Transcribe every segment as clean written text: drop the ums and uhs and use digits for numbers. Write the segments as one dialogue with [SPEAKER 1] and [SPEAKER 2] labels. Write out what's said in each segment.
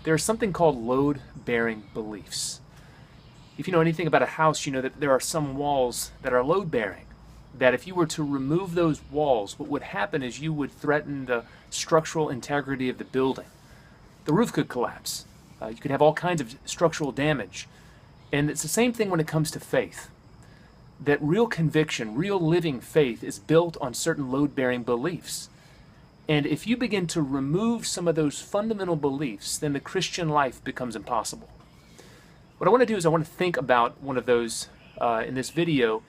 [SPEAKER 1] there's something called load-bearing beliefs. If you know anything about a house, you know that there are some walls that are load-bearing. That if you were to remove those walls, what would happen is you would threaten the structural integrity of the building. The roof could collapse. You could have all kinds of structural damage. And it's the same thing when it comes to faith. That real conviction, real living faith is built on certain load-bearing beliefs. And if you begin to remove some of those fundamental beliefs, then the Christian life becomes impossible. What I want to do is I want to think about one of those in this video,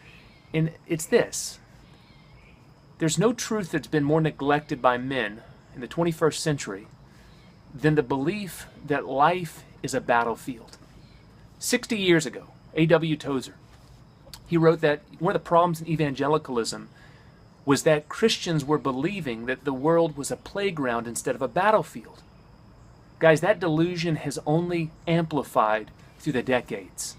[SPEAKER 1] and it's this. There's no truth that's been more neglected by men in the 21st century than the belief that life is a battlefield. 60 years ago, A.W. Tozer, he wrote that one of the problems in evangelicalism was that Christians were believing that the world was a playground instead of a battlefield. Guys, that delusion has only amplified through the decades.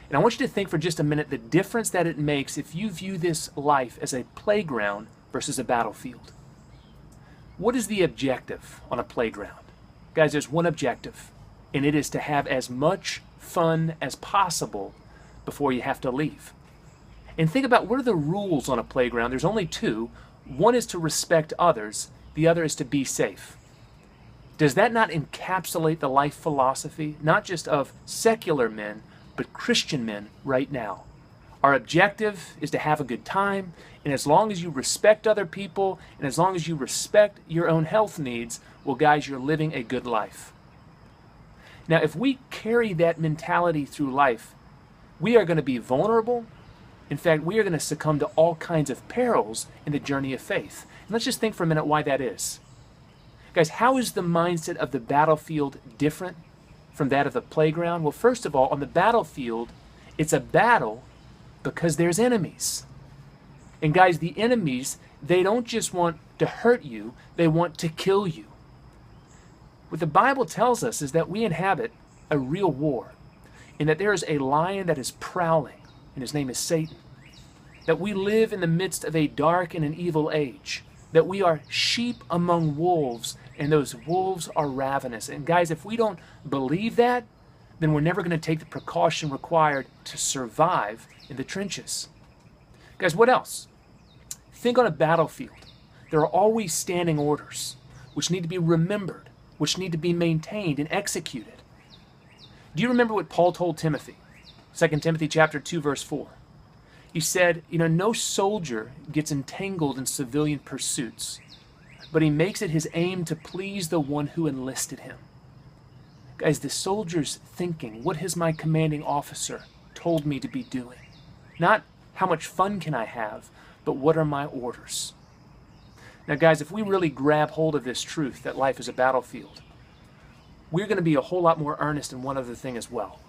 [SPEAKER 1] And I want you to think for just a minute the difference that it makes if you view this life as a playground versus a battlefield. What is the objective on a playground? Guys, there's one objective, and it is to have as much fun as possible before you have to leave. And think about, what are the rules on a playground? There's only two. One is to respect others. The other is to be safe. Does that not encapsulate the life philosophy, not just of secular men, but Christian men right now? Our objective is to have a good time, and as long as you respect other people, and as long as you respect your own health needs, well, guys, you're living a good life. Now, if we carry that mentality through life, we are going to be vulnerable. In fact, we are going to succumb to all kinds of perils in the journey of faith. And let's just think for a minute why that is. Guys, how is the mindset of the battlefield different from that of the playground? Well, first of all, on the battlefield, it's a battle because there's enemies. And guys, the enemies, they don't just want to hurt you, they want to kill you. What the Bible tells us is that we inhabit a real war, and that there is a lion that is prowling, and his name is Satan. That we live in the midst of a dark and an evil age. That we are sheep among wolves, and those wolves are ravenous. And guys, if we don't believe that, then we're never going to take the precaution required to survive in the trenches. Guys, what else? Think on a battlefield. There are always standing orders, which need to be remembered, which need to be maintained and executed. Do you remember what Paul told Timothy? 2 Timothy chapter 2, verse 4. He said, no soldier gets entangled in civilian pursuits, but he makes it his aim to please the one who enlisted him. Guys, the soldier's thinking, what has my commanding officer told me to be doing? Not how much fun can I have, but what are my orders? Now, guys, if we really grab hold of this truth that life is a battlefield, we're going to be a whole lot more earnest in one other thing as well.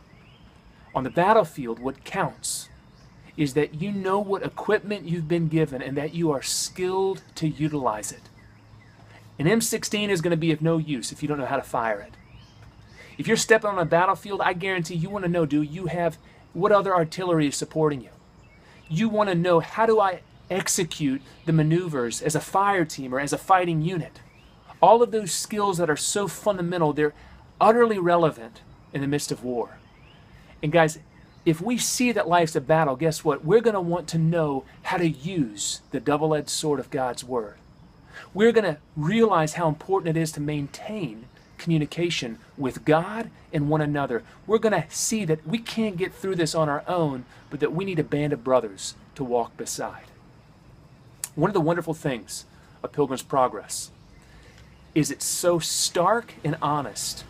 [SPEAKER 1] On the battlefield, what counts is that you know what equipment you've been given and that you are skilled to utilize it. An M16 is going to be of no use if you don't know how to fire it. If you're stepping on a battlefield, I guarantee you want to know, do you have, what other artillery is supporting you? You want to know, how do I execute the maneuvers as a fire team or as a fighting unit? All of those skills that are so fundamental, they're utterly relevant in the midst of war. And guys, if we see that life's a battle, guess what? We're going to want to know how to use the double-edged sword of God's Word. We're going to realize how important it is to maintain communication with God and one another. We're going to see that we can't get through this on our own, but that we need a band of brothers to walk beside. One of the wonderful things of Pilgrim's Progress is it's so stark and honest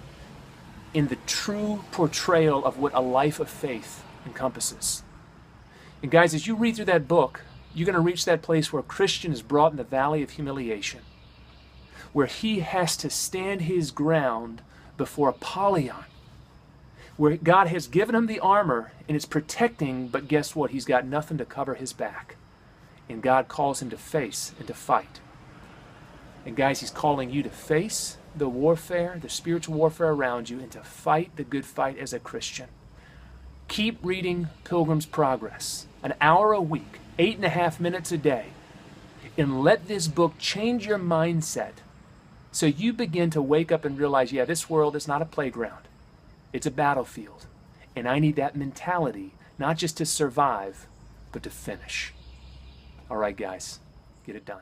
[SPEAKER 1] in the true portrayal of what a life of faith encompasses. And guys, as you read through that book, you're going to reach that place where a Christian is brought in the valley of humiliation, where he has to stand his ground before Apollyon, where God has given him the armor and it's protecting, but guess what? He's got nothing to cover his back. And God calls him to face and to fight. And guys, he's calling you to face the warfare, the spiritual warfare around you, and to fight the good fight as a Christian. Keep reading Pilgrim's Progress, an hour a week, 8.5 minutes a day, and let this book change your mindset So you begin to wake up and realize, yeah, this world is not a playground. It's a battlefield. And I need that mentality, not just to survive, but to finish. All right, guys, get it done.